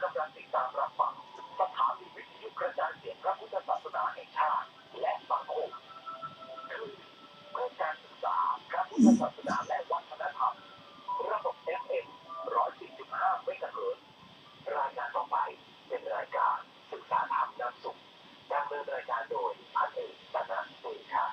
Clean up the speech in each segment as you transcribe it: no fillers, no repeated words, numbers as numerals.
กำลังติดตามรับฟังสถานีวิทยุกระจายเสียงพระพุทธศาสนาแห่งชาติและสังคมคือเพื่อการศึกษาพระพุทธศาสนาและวัฒนธรรมระบบ FM 104.5 เมกะเฮิรตซ์รายการต่อไปเป็นรายการศึกษาธรรมนำสุขดำเนินรายการโดยพันเอกปนัสเตชะ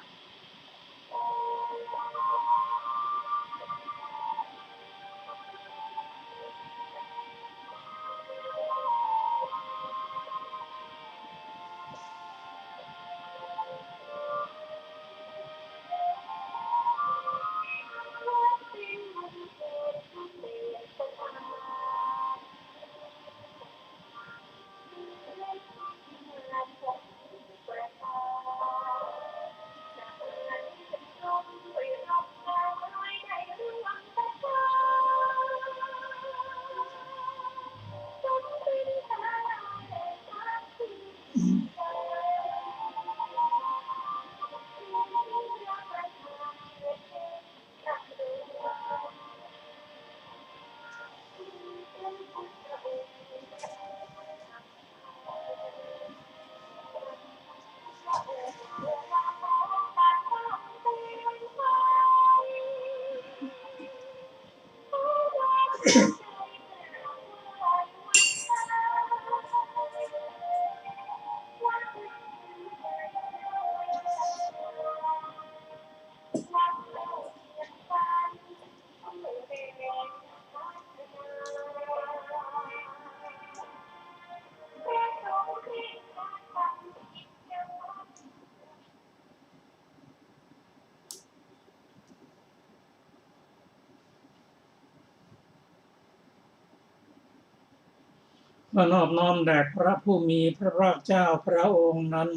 นอบน้อมแด่พระผู้มีพระภาคเจ้าพระองค์นั้น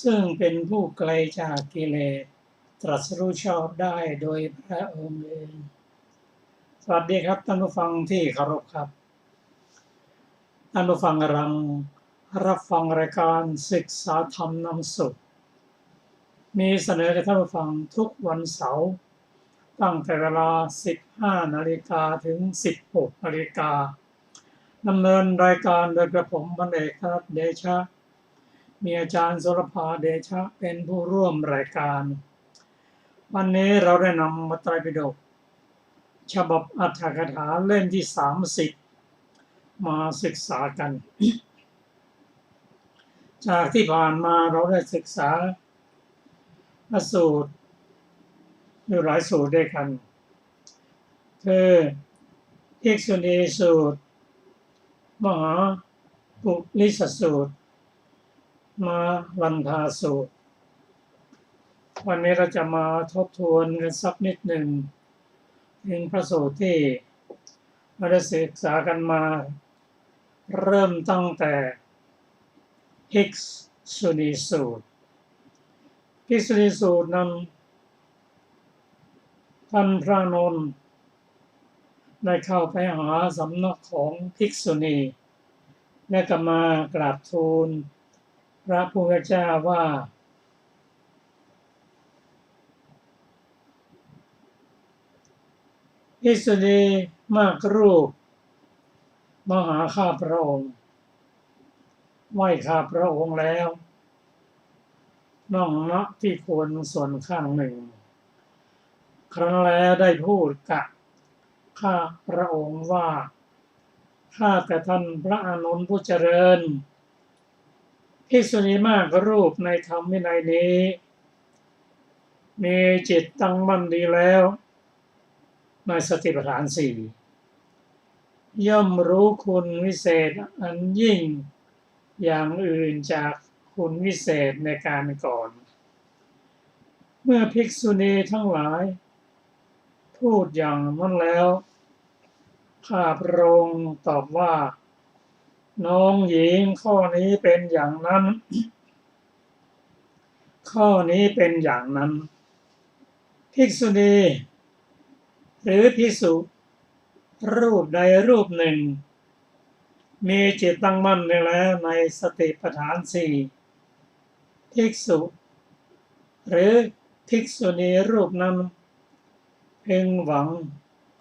ซึ่งเป็นผู้ไกลจากกิเลสตรัสรู้ชอบได้โดยพระองค์เองสวัสดีครับท่านผู้ฟังที่เคารพครับท่านผู้ฟังกำลังรับฟังรายการศึกษาธรรมนำสุขมีเสนอกับท่านผู้ฟังทุกวันเสาร์ตั้งแต่เวลา 15 นาฬิกาถึง 16 นาฬิกาดำเนินรายการโดยกระผมพันเอกธนเดชะมีอาจารย์สุรภาเดชะเป็นผู้ร่วมรายการวันนี้เราได้นำมาไตรปิฎกฉบับอรรถกถาเล่มที่ 30มาศึกษากัน จากที่ผ่านมาเราได้ศึกษาพระสูตรอยู่หลายสูตรด้วยกันคือภิกษุณีสูตรมหาปุริสสูตรมาลันทาสูตรวันนี้เราจะมาทบทวนกันสักนิดหนึ่งถึงพระสูตรที่เราได้ศึกษากันมาเริ่มตั้งแต่ภิกษุณีสูตรภิกษุณีสูตรนั้นท่านพระอานนท์ได้เข้าไปหาสำนักของภิกษุณีและก็มากราบทูลพระพุทธเจ้าว่าภิกษุณีมากรูปมาหาข้าพระองค์ไหว้ข้าพระองค์แล้วนั่งณที่ควรส่วนข้างหนึ่งครั้นแล้วได้พูดกับข้าพระองค์ว่าข้าแต่ท่านพระอานนท์ผู้เจริญภิกษุณีมากรูปในธรรมวินัยนี้มีจิตตั้งมั่นดีแล้วในสติปัฏฐานสี่ย่อมรู้คุณวิเศษอันยิ่งอย่างอื่นจากคุณวิเศษในการก่อนเมื่อภิกษุณีทั้งหลายพูดอย่างนั้นแล้วข้าพระองค์ตอบว่าน้องหญิงข้อนี้เป็นอย่างนั้นข้อนี้เป็นอย่างนั้นภิกษุณีหรือภิกษุรูปใดรูปหนึ่งมีจิตตั้งมั่นแล้วในสติปัฏฐานสี่ภิกษุหรือภิกษุณีรูปนั้นพึงหวัง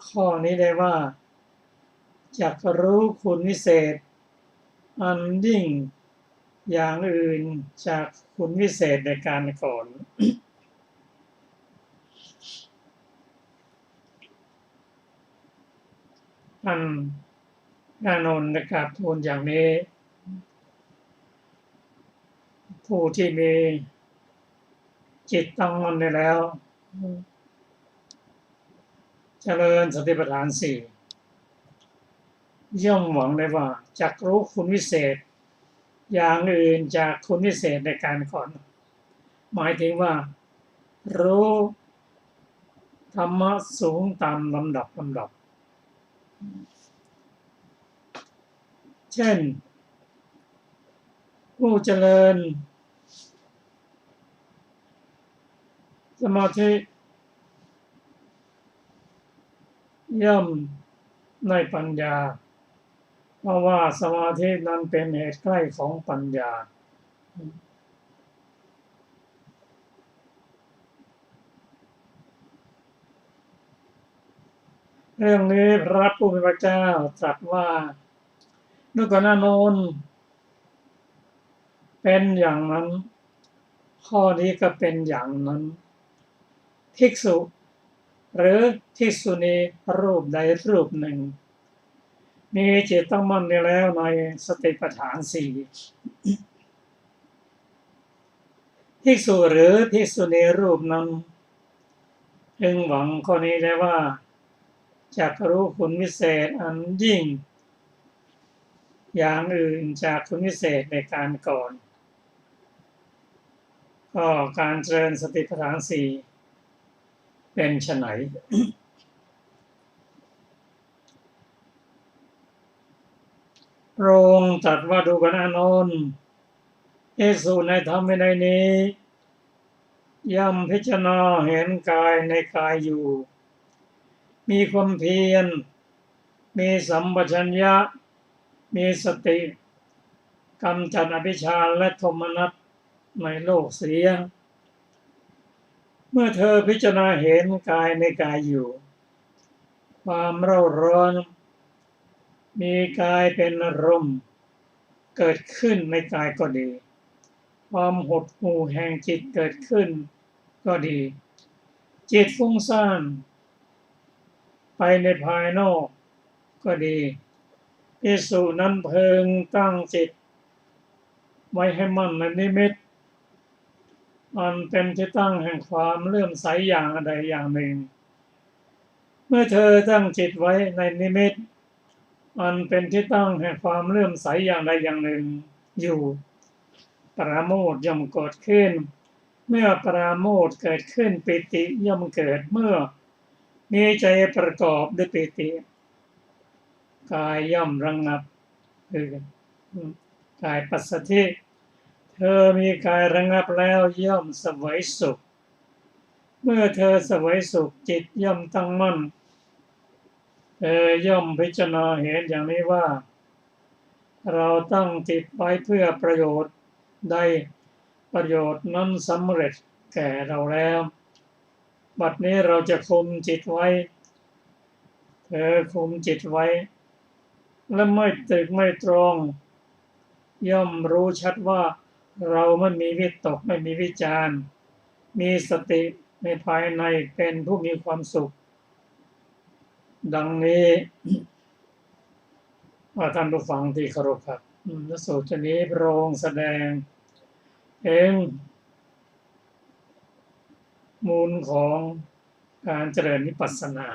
ข้อนี้ได้ว่าจักรู้คุณวิเศษ อันยิ่งอย่างอื่นจากคุณวิเศษในการก่อนอันอานนท์กราบทูลอย่างนี้ ผู้ที่มีจิตตั้งมั่นได้แล้ว เจริญสติปัฏฐานสี่ย่อมหวังได้ว่าจักรู้คุณวิเศษ อย่างอื่นจากคุณวิเศษในการก่อน หมายถึงว่า รู้ธรรมะสูงตามลำดับ เช่น ผู้เจริญสมาธิย่อมในปัญญา เพราะว่าสมาธินั้นเป็นเหตุใกล้ของปัญญา เรื่องนี้พระผู้เป็นพระเจ้าตรัสว่าดูก่อนอานนท์เป็นอย่างนั้น ข้อนี้ก็เป็นอย่างนั้นภิกษุหรือภิกษุณีรูปใดรูปหนึ่ง มีจิตตั้งมั่นได้แล้วในสติปัฏฐานสี่ภิกษุหรือภิกษุณีรูปนั้นพึงหวังข้อนี้ได้ว่าจักรู้คุณวิเศษอันยิ่งอย่างอื่นจากคุณวิเศษในการก่อนก็การเจริญสติปัฏฐานสี่เป็นไฉน พระองค์ตรัสว่าดูก่อนอานนท์ภิกษุในธรรมวินัยนี้ย่อมพิจารณาเห็นกายในกายอยู่ มีความเพียรมีสัมปชัญญะมีสติกำจัดอภิชฌาและโทมนัสในโลกเสียเมื่อเธอพิจารณาเห็นกายในกายอยู่ความเร่าร้อนมีกายเป็นอารมณ์เกิดขึ้นในกายก็ดีความหดหู่แห่งจิตเกิดขึ้นก็ดีจิตฟุ้งซ่านไปในภายนอกก็ดีภิกษุนั้นพึงตั้งจิตไว้ให้มั่นในนิมิตมันเป็นที่ตั้งแห่งความเลื่อมใสอย่างใดอย่างหนึ่งเมื่อเธอตั้งจิตไว้ในนิมิตมันเป็นที่ตั้งแห่งความเลื่อมใสอย่างใดอย่างหนึ่งอยู่ปราโมทย์ย่อมเกิดขึ้นเมื่อปราโมทย์เกิดขึ้นปิติย่อมเกิดเมื่อมีใจประกอบด้วยปิติกายย่อมระงับคือกายปัสสัทธิเธอมีกายระงับแล้วย่อมเสวยสุขเมื่อเธอเสวยสุขจิตย่อมตั้งมั่นเธอย่อมพิจารณาเห็นอย่างนี้ว่าเราตั้งจิตไว้เพื่อประโยชน์ใดประโยชน์นั้นสำเร็จแก่เราแล้วบัดนี้เราจะคุมจิตไว้เธอคุมจิตไว้และไม่ตรึกไม่ตรองย่อมรู้ชัดว่าเราไม่มีวิตกไม่มีวิจารมีสติในภายในเป็นผู้มีความสุขดังนี้ท่านผู้ฟังที่เคารพครับพระสูตรนี้พระองค์แสดงมูลของการเจริญวิปัสสนา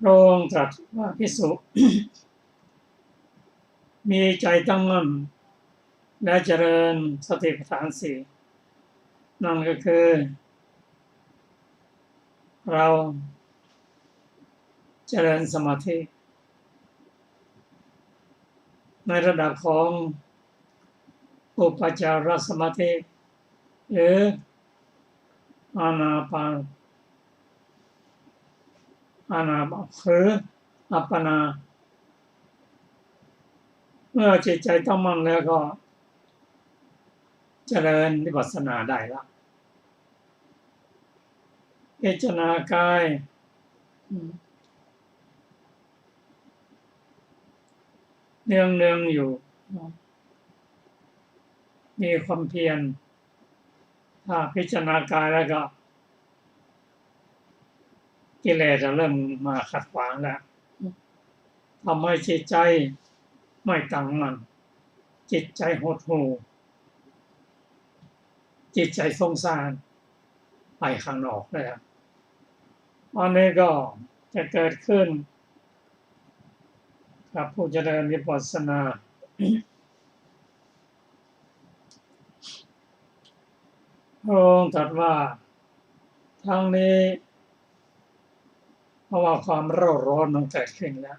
พระองค์ตรัสว่าภิกษุ มีใจตั้งมั่นและเจริญสติปัฏฐานสี่นั่นก็คือเราเจริญสมาธิในระดับของอุปจารสมาธิหรืออานาปานคืออัปปนาเมื่อจิตใจตั้งมั่นแล้วก็เจริญวิปัสสนาได้แล้วพิจารณากาย เนืองอยู่มีความเพียรถ้าพิจารณากายแล้วก็กิเลสจะเริ่มมาขัดขวางแล้วทำให้จิตใจไม่ตั้งมั่นจิตใจหดหู่จิตใจสงสารไปข้างนอกแล้วอันนี้ก็จะเกิดขึ้นกับผู้เจริญวิปัสสนาพระองค์ตรัสว่าทั้งนี้เพราะว่าความเร่าร้อนมันเกิดขึ้นแล้ว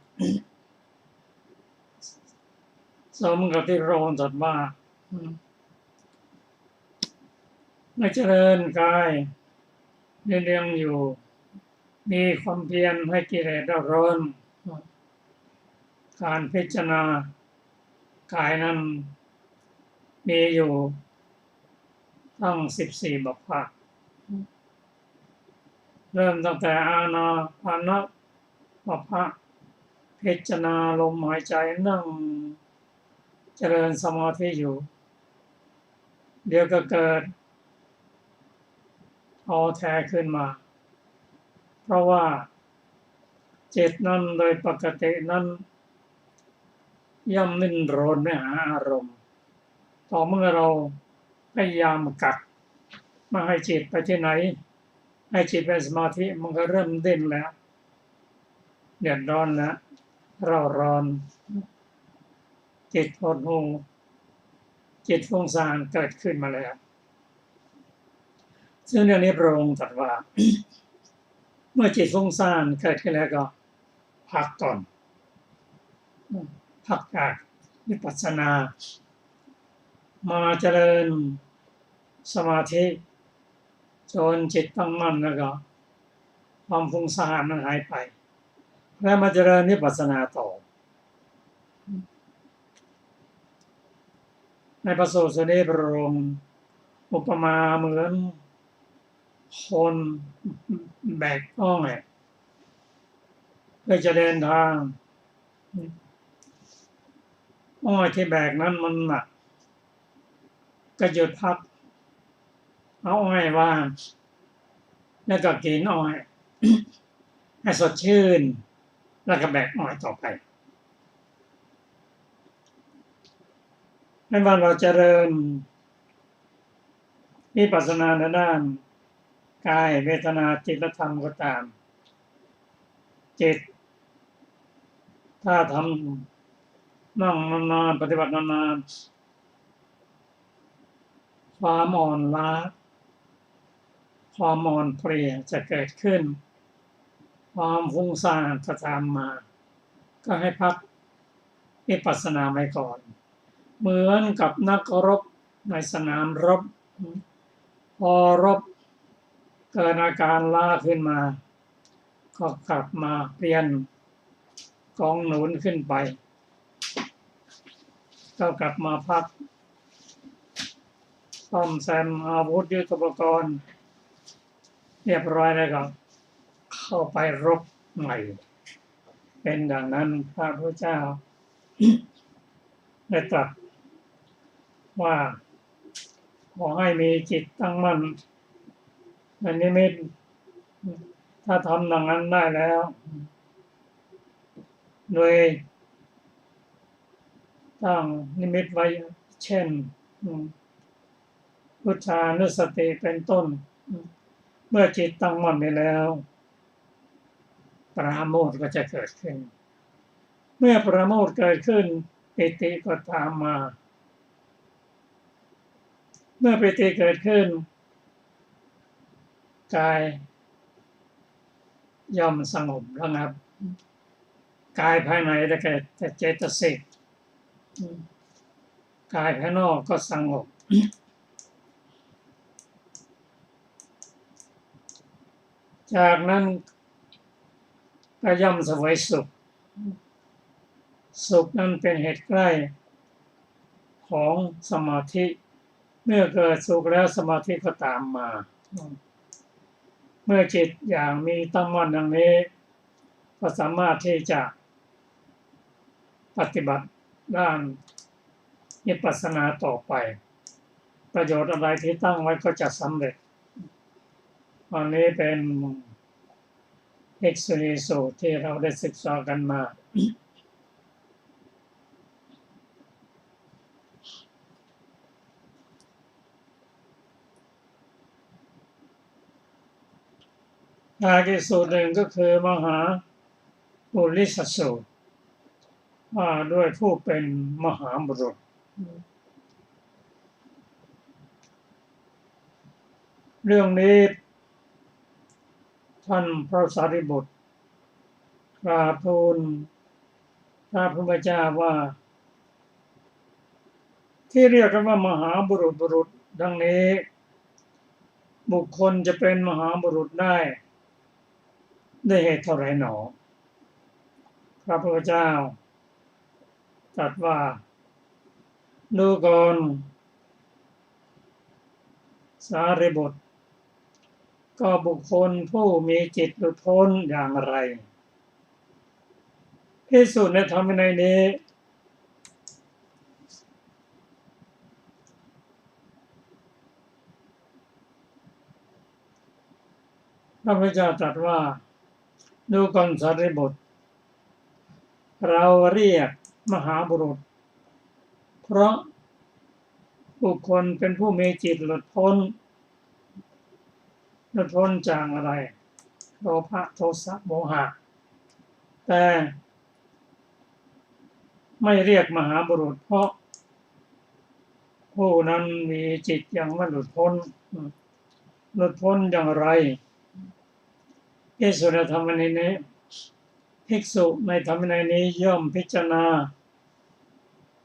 สมกับที่พระองค์ตรัสว่าไม่เจริญกายเรียงอยู่มีความเพียรให้กิเลสเร่าร้อนการพิจารณากายนั้นมีอยู่ตั้ง14 บทภาคเริ่มตั้งแต่อานาปานบทภาคพิจารณาลมหายใจนั่งเจริญสมาธิอยู่เดี๋ยวก็เกิดท้อแท้ขึ้นมาเพราะว่าจิตนั้นโดยปกตินั้นย่อมนิ่งรนไม่หาอารมณ์ต่อเมื่อเราพยายามกัดมาให้จิตไปที่ไหนให้จิตเป็นสมาธิมันก็เริ่มเด่นแล้วเดือดร้อนแล้วเร่าร้อนจิตหดหู่จิตฟุ้งซ่านเกิดขึ้นมาแล้วซึ่งเรื่องนี้พระองค์ตรัสว่า เมื่อจิตฟุ้งซ่านเกิดขึ้นแล้วก็พักก่อนพักจากวิปัสสนามาเจริญสมาธิจนจิตตั้งมั่นแล้วก็ความฟุ้งซ่านมันหายไปแล้วมาเจริญวิปัสสนาต่อในพระสูตรนี้พระองค์อุปมาเหมือนคนแบกอ้อยเพื่อจะเดินทางอ้อยที่แบกนั้นมันหนักก็หยุดพักเอาอ้อยวางแล้วก็กินอ้อยให้สดชื่นแล้วก็แบกอ้อยต่อไปไม่ว่าเราเจริญวิปัสสนาในด้านกายเวทนาจิตและธรรมก็ตามจิตถ้าทำนั่งนานๆปฏิบัตินานๆความอ่อนล้าความอ่อนเพลียจะเกิดขึ้นความฟุ้งซ่านจะตามมาก็ให้พักวิปัสสนาไว้ก่อนเหมือนกับนักรบในสนามรบพอรบเกิดอาการล้าขึ้นมาก็กลับมาเปลี่ยนกองหนุนขึ้นไปก็กลับมาพักซ่อมแซมอาวุธยุทโธปกรณ์เรียบร้อยแล้วก็เข้าไปรบใหม่เป็นดังนั้นพระพุทธเจ้าได้ตรัสว่าขอให้มีจิตตั้งมั่นในนิมิตถ้าทำดังนั้นได้แล้วโดยตั้งนิมิตไว้เช่นพุทธานุสติเป็นต้นเมื่อจิตตั้งมั่นไปแล้วปราโมทย์ก็จะเกิดขึ้นเมื่อปราโมทย์เกิดขึ้นปิติก็ตามมาเมื่อปิติเกิดขึ้นกายย่อมสงบระงับกายภายในได้แก่เจตสิกกายภายนอกก็สงบจากนั้นก็ย่อมเสวยสุขสุขนั้นเป็นเหตุใกล้ของสมาธิเมื่อเกิดสุขแล้วสมาธิก็ตามมาเมื่อจิตอย่างมีตั้งมั่นดังนี้ก็สามารถที่จะปฏิบัติ ด้านวิปัสสนาต่อไปประโยชน์อะไรที่ตั้งไว้ก็จะสำเร็จอันนี้เป็นภิกษุณีสูตรที่เราได้ศึกษากันมาอีกสูตรหนึ่งก็คือมหาปุริสสูตรว่าด้วยผู้เป็นมหาบุรุษเรื่องนี้ท่านพระสารีบุตรกราบทูลพระพุทธเจ้าว่าที่เรียกกันว่ามหาบุรุษดังนี้บุคคลจะเป็นมหาบุรุษได้เหตุเท่าไรหนอพระพุทธเจ้าตรัสว่าดูก่อนสารีบุตรก็บุคคลผู้มีจิตหลุดพ้นอย่างไรภิกษุในธรรมวินัยนี้พระพุทธเจ้าตรัสว่าดูก่อนสารีบุตรเราเรียกมหาบุรุษเพราะบุคคลเป็นผู้มีจิตหลุดพ้นจากอะไรโลภะโทสะโมหะแต่ไม่เรียกมหาบุรุษเพราะผู้นั้นมีจิตยังไม่หลุดพ้นอย่างไรภิกษุในธรรมวินัยนี้ภิกษุในธรรมวินัยนี้ย่อมพิจารณา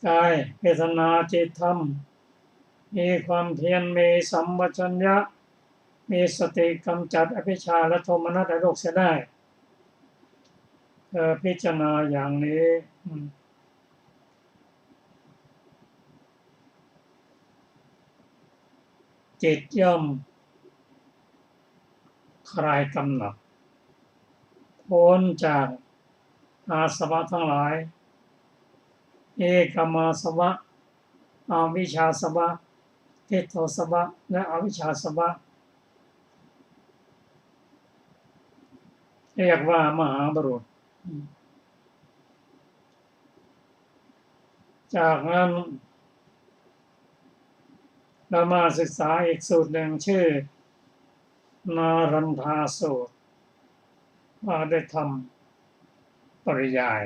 กายเวทนาจิตธรรมมีความเพียรมีสัมปชัญญะมีสติกำจัดอภิชฌาและโทมนัสในโลกเสียได้พิจารณาอย่างนี้จิตย่อมคลายกำหนัดพ้นจากอาสวะทั้งหลายเอกมาสวะอวิชชาสวะทิฏฐิสวะและอวิชชาสวะเรียกว่ามหาบุรุษจากนั้นเรามาศึกษาอีกสูตรหนึ่งชื่อนารันทาสูตรว่าได้ทำปริยาย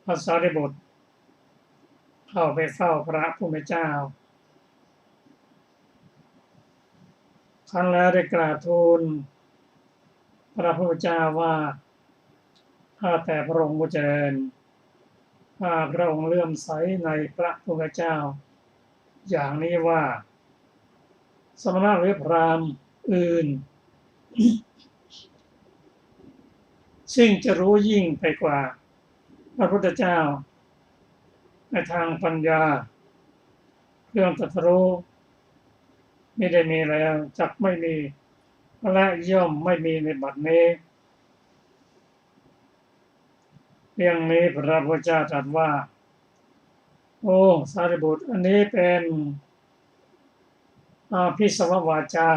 พระสารีบุตรเข้าไปเฝ้าพระผู้เป็นเจ้าครั้นแล้วได้กราบทูลพระพุทธเจ้าว่าข้าแต่พระองค์ผู้เจริญข้าพระองค์เลื่อมใสในพระพุทธเจ้าอย่างนี้ว่าสมณะหรือพราหมณ์อื่นซึ่งจะรู้ยิ่งไปกว่าพระพุทธเจ้าในทางปัญญาเรื่องตรัสรู้ไม่ได้มีแล้วจักไม่มีและย่อมไม่มีในบัดนี้เรื่องนี้พระพุทธเจ้าตรัสว่าโอ้สารีบุตรอันนี้เป็นภิสววาจา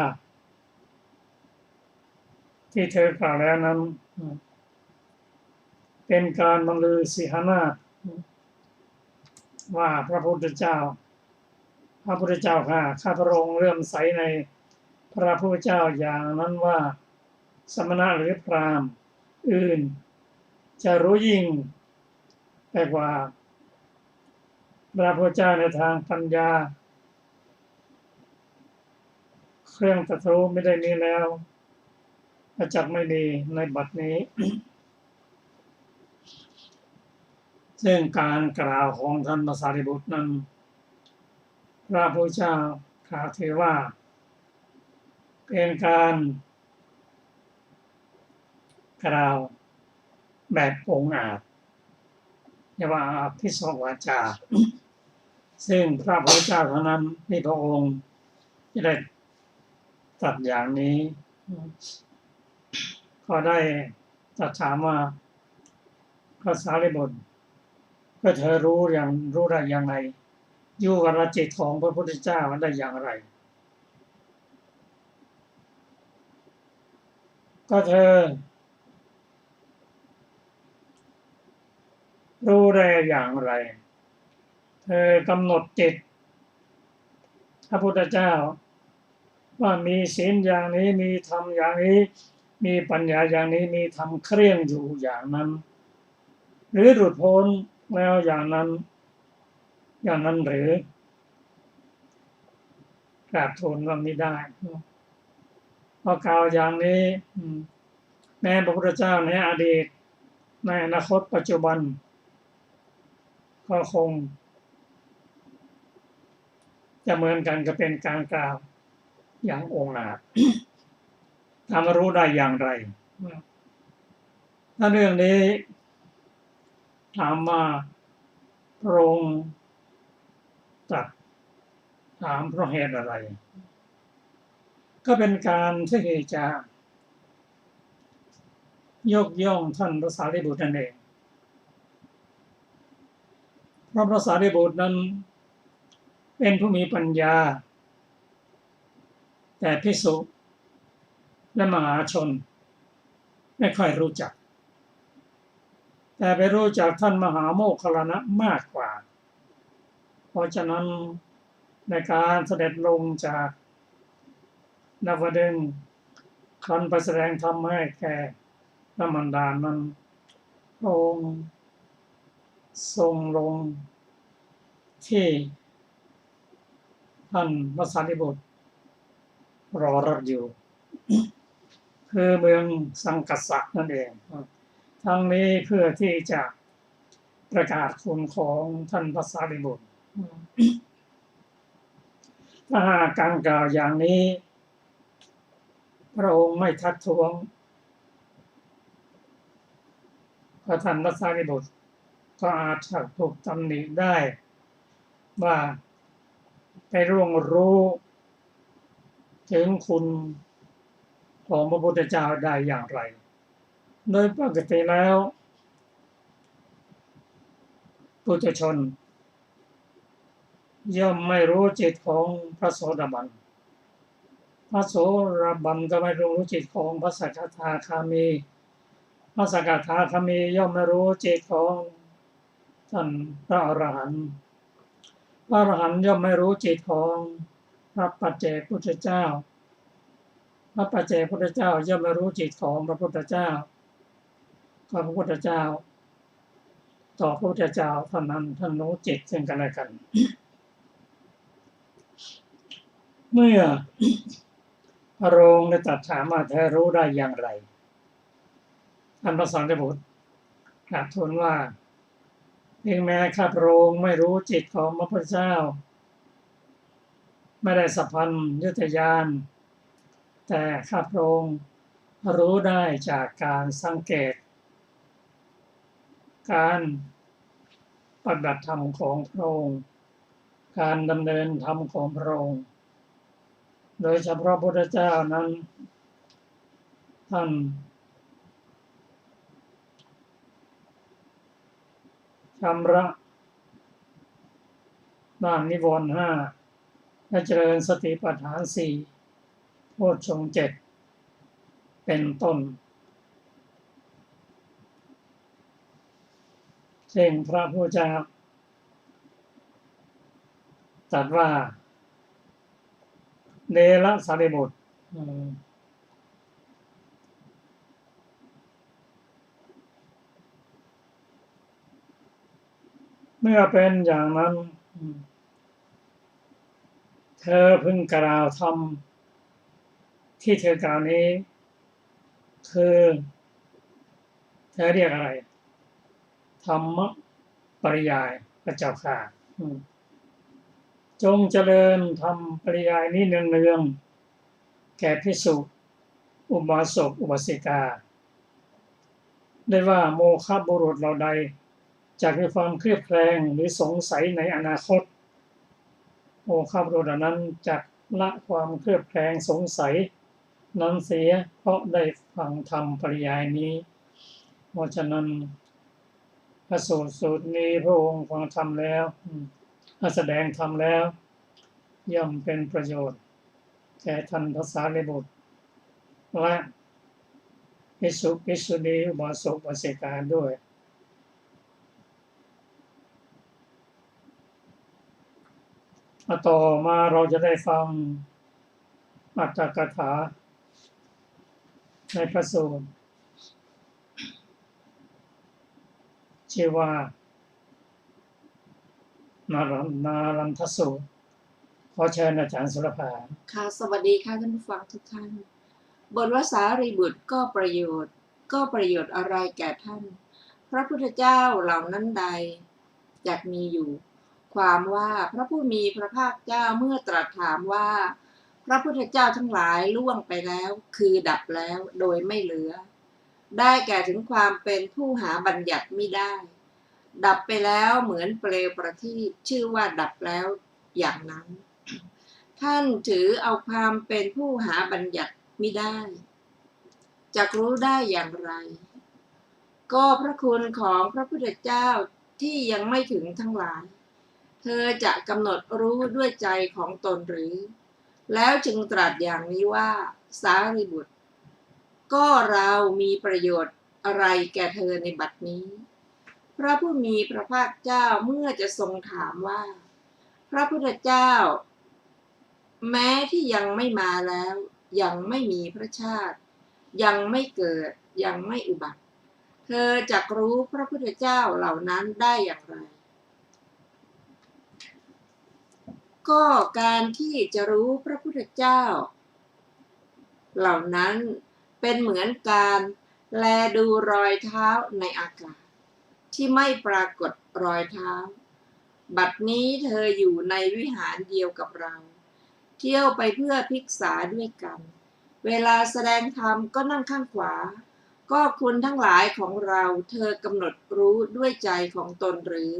ที่เธอกล่าวแล้วนั้นเป็นการบรรลือสีหนาฏว่าพระพุทธเจ้าข้าพระองค์เลื่อมใสในพระพุทธเจ้าอย่างนั้นว่าสมณะหรือพราหมณ์อื่นจะรู้ยิ่งไปกว่าพระพุทธเจ้าในทางปัญญาเครื่องตรัสรู้ไม่ได้มีแล้วและจักไม่มีในบัดนี้ ซึ่งการกล่าวของท่านพระสารีบุตรนั้นพระพุทธเจ้ากล่าวถือว่าเป็นการกล่าวแบบองค์อาจเรียกว่าภิสววาจาซึ่งพระพุทธเจ้าเท่านั้นที่พระองค์จะได้ตรัสอย่างนี้ก็ได้ตรัสถามว่าพระสารีบุตร ก็เธอรู้ได้อย่างไรอยู่กับจิตของพระพุทธเจ้าได้อย่างไรก็เธอรู้ได้อย่างไรเธอกำหนดจิตพระพุทธเจ้าว่ามีศีลอย่างนี้มีธรรมอย่างนี้มีปัญญาอย่างนี้มีธรรมเครื่องอยู่อย่างนั้นหรือหลุดพ้นแล้วอย่างนั้นหรือกราบทูลว่าไม่ได้เพราะกล่าวอย่างนี้แม้พระพุทธเจ้าในอดีตในอนาคตปัจจุบันก็คงจะเหมือนกันก็เป็นการกล่าวอย่างองอาจถามว่ารู้ได้อย่างไรถ้าเรื่องนี้ถามมาพระองค์ตรัสถามเพราะเหตุอะไรก็เป็นการที่จะยกย่องท่านพระสารีบุตรนั่นเองเพราะพระสารีบุตรนั้นเป็นผู้มีปัญญาแต่ภิกษุและมหาชนไม่ค่อยรู้จักแต่ไปรู้จักท่านมหาโมคคัลลานะมากกว่าเพราะฉะนั้นในการเสด็จลงจากนวดึงส์ครั้นไปแสดงธรรมให้แก่พระมารดานั้นพระองค์ทรงลงที่ท่านพระสารีบุตรรอรับอยู่คือเมืองสังกัสสะนั่นเองทั้งนี้เพื่อที่จะประกาศคุณของท่านพระสารีบุตรถ้าหากการกล่าวอย่างนี้พระองค์ไม่ทักท้วงพระท่านพระสารีบุตรก็อาจจะถูกตำหนิได้ว่าไปร่วงรู้ถึงคุณของพระพุทธเจ้าได้อย่างไรโดยปกติแล้วปุถุชนย่อมไม่รู้จิตของพระโสดาบันพระโสดาบันก็ไม่รู้จิตของพระสกทาคามีพระสกทาคามีย่อมไม่รู้จิตของท่านพระอรหันต์พระอรหันต์ย่อมไม่รู้จิตของพระปัจเจกพุทธเจ้าพระปัจเจกพุทธเจ้าย่อมไม่รู้จิตของพระพุทธเจ้าก็พระพุทธเจ้าต่อพระพุทธเจ้าเท่านั้นท่านรู้จิตซึ่งกันและกันเมื่อพระองค์ได้ตรัสถามว่าเธอรู้ได้อย่างไรท่านพระสารีบุตรกราบทูลว่าเพียงแม้ข้าพระองค์ไม่รู้จิตของพระพุทธเจ้าไม่ได้สัพพัญญุตญาณแต่ข้าพระองค์รู้ได้จากการสังเกตการปฏิบัติธรรมของพระองค์การดำเนินธรรมของพระองค์โดยเฉพาะพระพุทธเจ้านั้นท่านชำระด้านนิวรณ์5และเจริญสติปัฏฐาน4โพชฌงค์7เป็นต้นซึ่งพระพุทธเจ้าตรัสว่าเดละสารีบุตรเมื่อเป็นอย่างนั้นเธอพึงกล่าวธรรมที่เธอกล่าวนี้คือเธอเรียกอะไรธรรมปริยายพระเจ้าค่ะจงเจริญธรรมปริยายนี้เนืองๆแก่ภิกษุอุบาสกอุบาสิกาได้ว่าโมฆะบุรุษเหล่าใดจะมีความเครียดแคลงหรือสงสัยในอนาคตโมฆะบุรุษนั้นจะละความเครียดแคลงสงสัยนั้นเสียเพราะได้ฟังธรรมปริยายนี้เพราะฉะนั้น พระสูตรนี้พระองค์ฟังธรรมแล้วแสดงธรรมแล้วย่อมเป็นประโยชน์แก่ท่านพระสารีบุตรและภิกษุภิกษุณีอุบาสกอุบาสิกาด้วยต่อมาเราจะได้ฟังอรรถกถาในพระสูตรชื่อว่านารันทสูตรขอเชิญอาจารย์สุรภาค่ะสวัสดีค่ะท่านผู้ฟังทุกท่านบทว่าสารีบุตรก็ประโยชน์อะไรแก่ท่านพระพุทธเจ้าเหล่านั้นใดจักมีอยู่ความว่าพระผู้มีพระภาคเจ้าเมื่อตรัสถามว่าพระพุทธเจ้าทั้งหลายล่วงไปแล้วคือดับแล้วโดยไม่เหลือได้แก่ถึงความเป็นผู้หาบัญญัติมิได้ดับไปแล้วเหมือนเปลวประทีปชื่อว่าดับแล้วอย่างนั้นท่านถือเอาความเป็นผู้หาบัญญัติมิได้จักรู้ได้อย่างไรก็พระคุณของพระพุทธเจ้าที่ยังไม่ถึงทั้งหลายเธอจะกำหนดรู้ด้วยใจของตนหรือแล้วจึงตรัสอย่างนี้ว่าสารีบุตรก็เรามีประโยชน์อะไรแก่เธอในบัดนี้พระผู้มีพระภาคเจ้าเมื่อจะทรงถามว่าพระพุทธเจ้าแม้ที่ยังไม่มาแล้วยังไม่มีพระชาติยังไม่เกิดยังไม่อุบัติเธอจักรู้พระพุทธเจ้าเหล่านั้นได้อย่างไรก็การที่จะรู้พระพุทธเจ้าเหล่านั้นเป็นเหมือนการแลดูรอยเท้าในอากาศที่ไม่ปรากฏรอยเท้าบัดนี้เธออยู่ในวิหารเดียวกับเราเที่ยวไปเพื่อภิกษาด้วยกันเวลาแสดงธรรมก็นั่งข้างขวาก็คุณทั้งหลายของเราเธอกำหนดรู้ด้วยใจของตนหรือ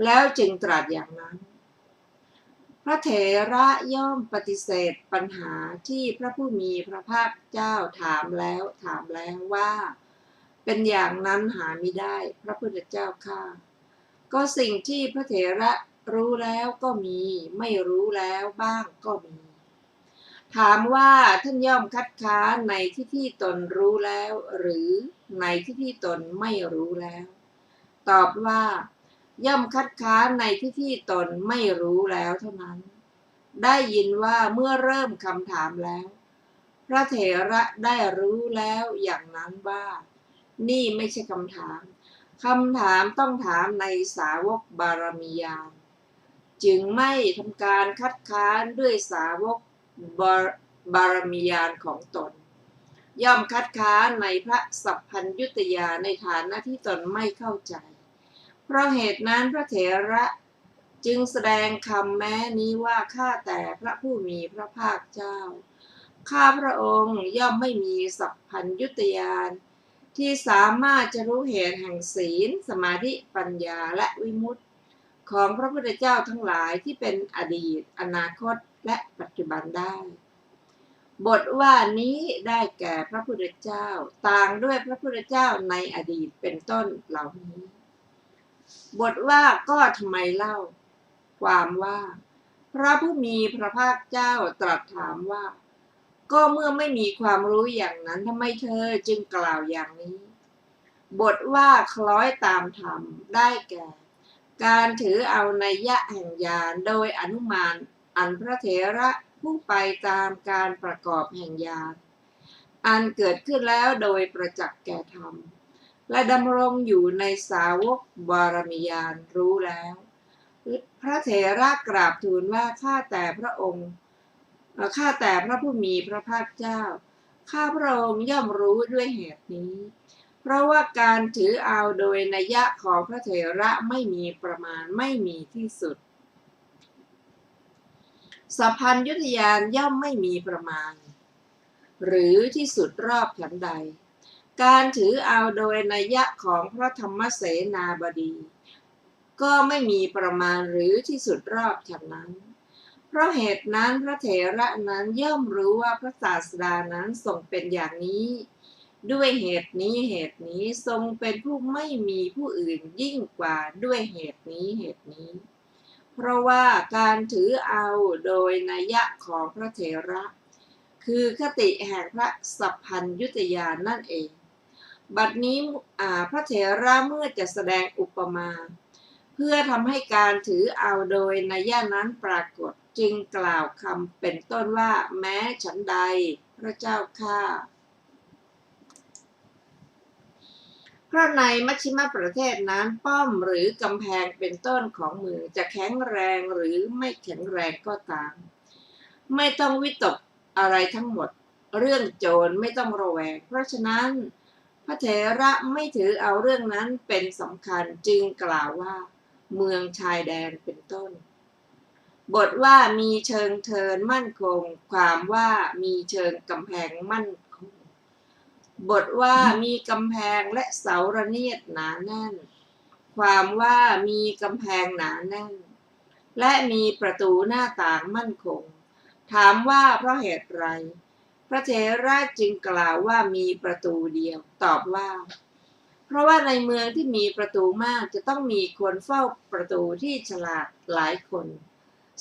แล้วจึงตรัสอย่างนั้นพระเถระย่อมปฏิเสธปัญหาที่พระผู้มีพระภาคเจ้าถามแล้วว่าเป็นอย่างนั้นหามิได้พระพุทธเจ้าข้าก็สิ่งที่พระเถระรู้แล้วก็มีไม่รู้แล้วบ้างก็มีถามว่าท่านย่อมคัดค้านในที่ตนรู้แล้วหรือในที่ตนไม่รู้แล้วตอบว่าย่อมคัดค้านในที่ตนไม่รู้แล้วเท่านั้นได้ยินว่าเมื่อเริ่มคำถามแล้วพระเถระได้รู้แล้วอย่างนั้นว่านี่ไม่ใช่คำถามต้องถามในสาวกบารมีญาณจึงไม่ทำการคัดค้านด้วยสาวกบารมีญาณของตนย่อมคัดค้านในพระสัพพัญญุตญาณในฐานะที่ตนไม่เข้าใจเพราะเหตุนั้นพระเถระจึงแสดงคำแม้นี้ว่าข้าแต่พระผู้มีพระภาคเจ้าข้าพระองค์ย่อมไม่มีสัพพัญญุตญาณที่สามารถจะรู้เหตุแห่งศีลสมาธิปัญญาและวิมุตติของพระพุทธเจ้าทั้งหลายที่เป็นอดีตอนาคตและปัจจุบันได้บทว่านี้ได้แก่พระพุทธเจ้าต่างด้วยพระพุทธเจ้าในอดีตเป็นต้นเหล่านี้บทว่าก็ทำไมเล่าความว่าพระผู้มีพระภาคเจ้าตรัสถามว่าก็เมื่อไม่มีความรู้อย่างนั้นทำไมเธอจึงกล่าวอย่างนี้บทว่าคล้อยตามธรรมได้แก่การถือเอานัยยะแห่งญาณโดยอนุมานอันพระเถระผู้ไปตามการประกอบแห่งญาณอันเกิดขึ้นแล้วโดยประจักษ์แก่ธรรมและดำรงอยู่ในสาวกบารมีญาณรู้แล้วพระเถระกราบทูลว่าข้าแต่พระผู้มีพระภาคเจ้าข้าพระองค์ย่อมรู้ด้วยเหตุนี้เพราะว่าการถือเอาโดยนัยยะของพระเถระไม่มีประมาณไม่มีที่สุดสัพพัญญุตญาณย่อมไม่มีประมาณหรือที่สุดรอบฉันใดการถือเอาโดยนัยยะของพระธรรมเสนาบดีก็ไม่มีประมาณหรือที่สุดรอบฉันนั้นเพราะเหตุนั้นพระเถระนั้นย่อมรู้ว่าพระศาสดานั้นทรงเป็นอย่างนี้ ด้วยเหตุนี้เหตุนี้ทรงเป็นผู้ไม่มีผู้อื่นยิ่งกว่าด้วยเหตุนี้เหตุนี้เพราะว่าการถือเอาโดยนัยยะของพระเถระคือคติแห่งพระสัพพัญญุตญาณนั่นเองบัดนี้พระเถระเมื่อจะแสดงอุปมาเพื่อทำให้การถือเอาโดยนัยยะนั้นปรากฏจึงกล่าวคำเป็นต้นว่าแม้ฉันใดพระเจ้าข้าเพราะในมัชฌิมประเทศนั้นป้อมหรือกำแพงเป็นต้นของเมืองจะแข็งแรงหรือไม่แข็งแรงก็ตามไม่ต้องวิตกอะไรทั้งหมดเรื่องโจรไม่ต้องระแวงเพราะฉะนั้นพระเถระไม่ถือเอาเรื่องนั้นเป็นสำคัญจึงกล่าวว่าเมืองชายแดนเป็นต้นบทว่ามีเชิงเทินมั่นคงความว่ามีเชิงกำแพงมั่นคงบทว่ามีกำแพงและเสาระเนียดหนาแน่นความว่ามีกำแพงหนาแน่นและมีประตูหน้าต่างมั่นคงถามว่าเพราะเหตุไรพระเถระจึงกล่าวว่ามีประตูเดียวตอบว่าเพราะว่าในเมืองที่มีประตูมากจะต้องมีคนเฝ้าประตูที่ฉลาดหลายคน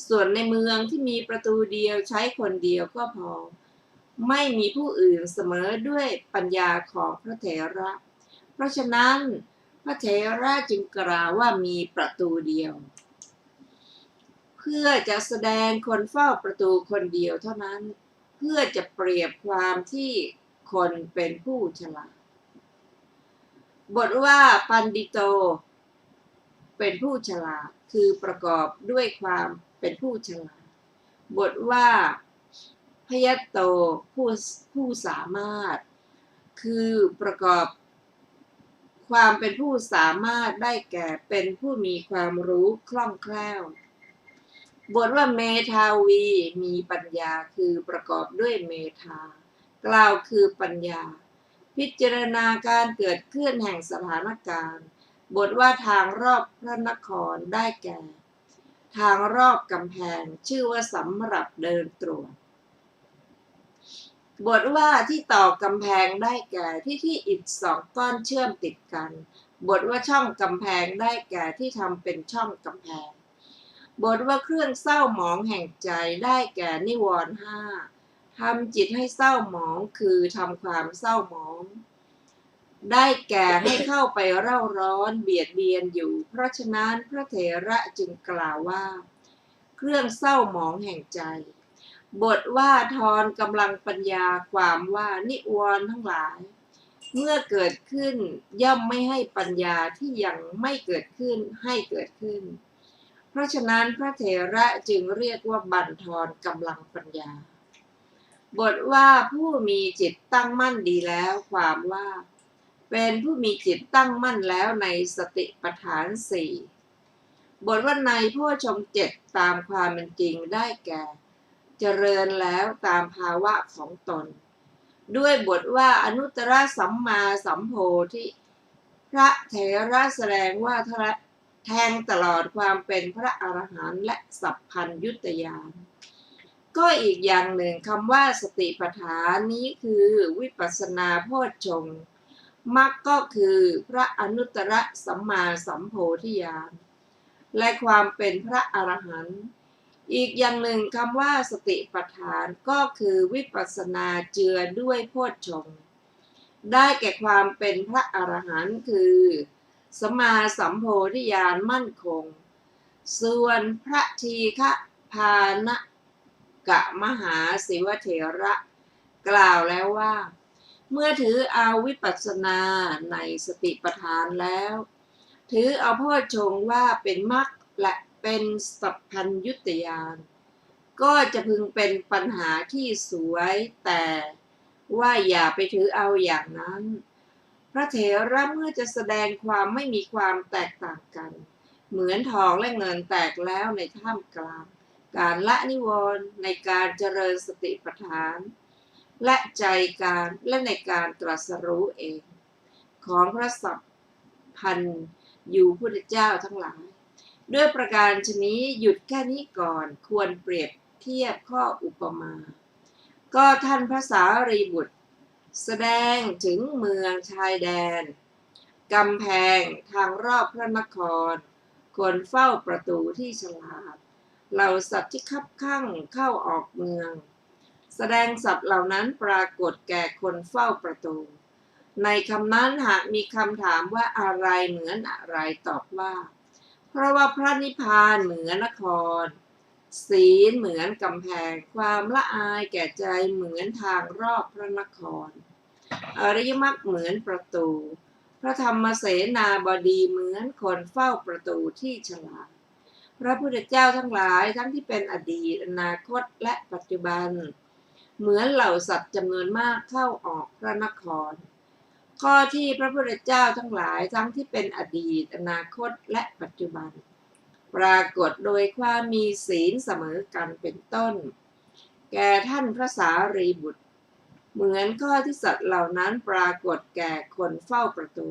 ส่วนในเมืองที่มีประตูเดียวใช้คนเดียวก็พอไม่มีผู้อื่นเสมอด้วยปัญญาของพระเถระเพราะฉะนั้นพระเถระจึงกล่าวว่ามีประตูเดียวเพื่อจะแสดงคนเฝ้าประตูคนเดียวเท่านั้นเพื่อจะเปรียบความที่คนเป็นผู้ฉลาดบทว่าปันดิโตเป็นผู้ฉลาดคือประกอบด้วยความเป็นผู้ฉลาดบทว่าพยัตโตผู้สามารถคือประกอบความเป็นผู้สามารถได้แก่เป็นผู้มีความรู้คล่องแคล่วบทว่าเมธาวีมีปัญญาคือประกอบด้วยเมธากล่าวคือปัญญาพิจารณาการเกิดขึ้นแห่งสถานการณ์บทว่าทางรอบพระนครได้แก่ทางรอบกำแพงชื่อว่าสำหรับเดินตรวจบทว่าที่ต่อกำแพงได้แก่ที่อิฐสองก้อนเชื่อมติดกันบทว่าช่องกำแพงได้แก่ที่ทำเป็นช่องกำแพงบทว่าเครื่องเศร้าหมองแห่งใจได้แก่นิวรณ์ห้าทำจิตให้เศร้าหมองคือทำความเศร้าหมองได้แก่ให้เข้าไปเร่าร้อนเบียดเบียนอยู่เพราะฉะนั้นพระเถระจึงกล่าวว่าเครื่องเศร้าหมองแห่งใจบทว่าทอนกำลังปัญญาความว่านิวรณ์ทั้งหลายเมื่อเกิดขึ้นย่อมไม่ให้ปัญญาที่ยังไม่เกิดขึ้นให้เกิดขึ้นเพราะฉะนั้นพระเถระจึงเรียกว่าบั่นทอนกำลังปัญญาบทว่าผู้มีจิตตั้งมั่นดีแล้วความว่าเป็นผู้มีจิตตั้งมั่นแล้วในสติปัฏฐานสี่บทว่าในโพชฌงค์เจ็ดตามความเป็นจริงได้แก่เจริญแล้วตามภาวะของตนด้วยบทว่าอนุตตรสัมมาสัมโพธิพระเถระแสดงว่าแทงตลอดความเป็นพระอรหันต์และสัพพัญญุตญาณก็อีกอย่างหนึ่งคำว่าสติปัฏฐานนี้คือวิปัสสนาโพชฌงค์มรรคก็คือพระอนุตตรสัมมาสัมโพธิญาณและความเป็นพระอรหันต์อีกอย่างหนึ่งคำว่าสติปัฏฐานก็คือวิปัสสนาเจือด้วยโพชฌงค์ได้แก่ความเป็นพระอรหันต์คือสัมมาสัมโพธิญาณมั่นคงส่วนพระทีฆพานกะมหาศิวเถระกล่าวแล้วว่าเมื่อถือเอาวิปัสสนาในสติปัฏฐานแล้วถือเอาโพชฌงค์ว่าเป็นมรรคและเป็นสัพพัญญุตญาณก็จะพึงเป็นปัญหาที่สวยแต่ว่าอย่าไปถือเอาอย่างนั้นพระเถระเมื่อจะแสดงความไม่มีความแตกต่างกันเหมือนทองและเงินแตกแล้วในท่ามกลางการละนิวรณ์ในการเจริญสติปัฏฐานและใจการและในการตรัสรู้เองของพระสัพพัญญูพุทธเจ้าทั้งหลายด้วยประการชนี้หยุดแค่นี้ก่อนควรเปรียบเทียบข้ออุปมาก็ท่านพระสารีบุตร แสดงถึงเมืองชายแดนกำแพงทางรอบพระนครคนเฝ้าประตูที่ฉลาดเหล่าสัตว์ที่คับข้างเข้าออกเมืองแสดงสัตว์เหล่านั้นปรากฏแก่คนเฝ้าประตูในคำนั้นหากมีคำถามว่าอะไรเหมือนอะไรตอบว่าเพราะว่าพระนิพพานเหมือนนครศีลเหมือนกำแพงความละอายแก่ใจเหมือนทางรอบพระนครอริยมรรคเหมือนประตูพระธรรมเสนาบดีเหมือนคนเฝ้าประตูที่ฉลาดพระพุทธเจ้าทั้งหลายทั้งที่เป็นอดีตอนาคตและปัจจุบันเหมือนเหล่าสัตว์จำนวนมากเข้าออกพระนครข้อที่พระพุทธเจ้าทั้งหลายทั้งที่เป็นอดีตอนาคตและปัจจุบันปรากฏโดยความมีศีลเสมอกันเป็นต้นแก่ท่านพระสารีบุตรเหมือนข้อที่สัตว์เหล่านั้นปรากฏแก่คนเฝ้าประตู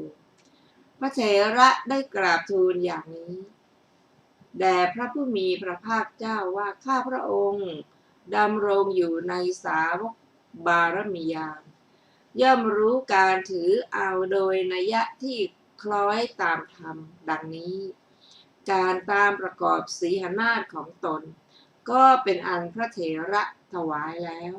พระเถระได้กราบทูลอย่างนี้แด่พระผู้มีพระภาคเจ้าว่าข้าพระองค์ดำรงอยู่ในสาวกบารมีญาณย่อมรู้การถือเอาโดยนัยที่คล้อยตามธรรมดังนี้การตามประกอบสีหนาฏของตนก็เป็นอันพระเถระถวายแล้ว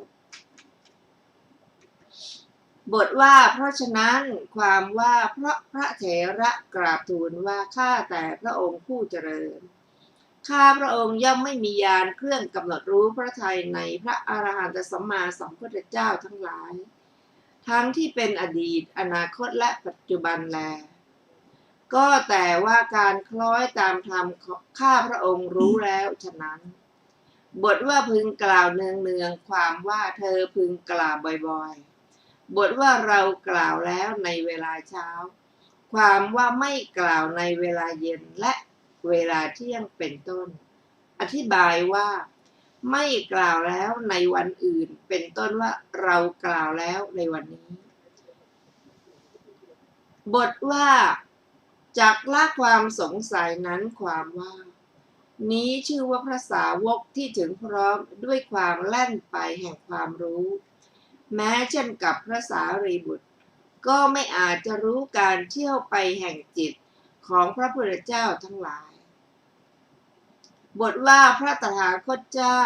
บทว่าเพราะฉะนั้นความว่าเพราะพระเถระกราบทูลว่าข้าแต่พระองค์ผู้เจริญข้าพระองค์ย่อมไม่มีญาณเครื่องกำหนดรู้พระทัยในพระอรหันตสัมมาสัมพุทธเจ้าทั้งหลายทั้งที่เป็นอดีตอนาคตและปัจจุบันแลก็แต่ว่าการคล้อยตามธรรมข้าพระองค์รู้แล้วฉะนั้นบทว่าพึงกล่าวเนืองๆความว่าเธอพึงกล่าวบ่อยๆบทว่าเรากล่าวแล้วในเวลาเช้าความว่าไม่กล่าวในเวลาเย็นและเวลาเที่ยงเป็นต้นอธิบายว่าไม่กล่าวแล้วในวันอื่นเป็นต้นว่าเรากล่าวแล้วในวันนี้บทว่าจักละความสงสัยนั้นความว่านี้ชื่อว่าพระสาวกที่ถึงพร้อมด้วยความแล่นไปแห่งความรู้แม้เช่นกับพระสารีบุตรก็ไม่อาจจะรู้การเที่ยวไปแห่งจิตของพระพุทธเจ้าทั้งหลายบทว่าพระตถาคตเจ้า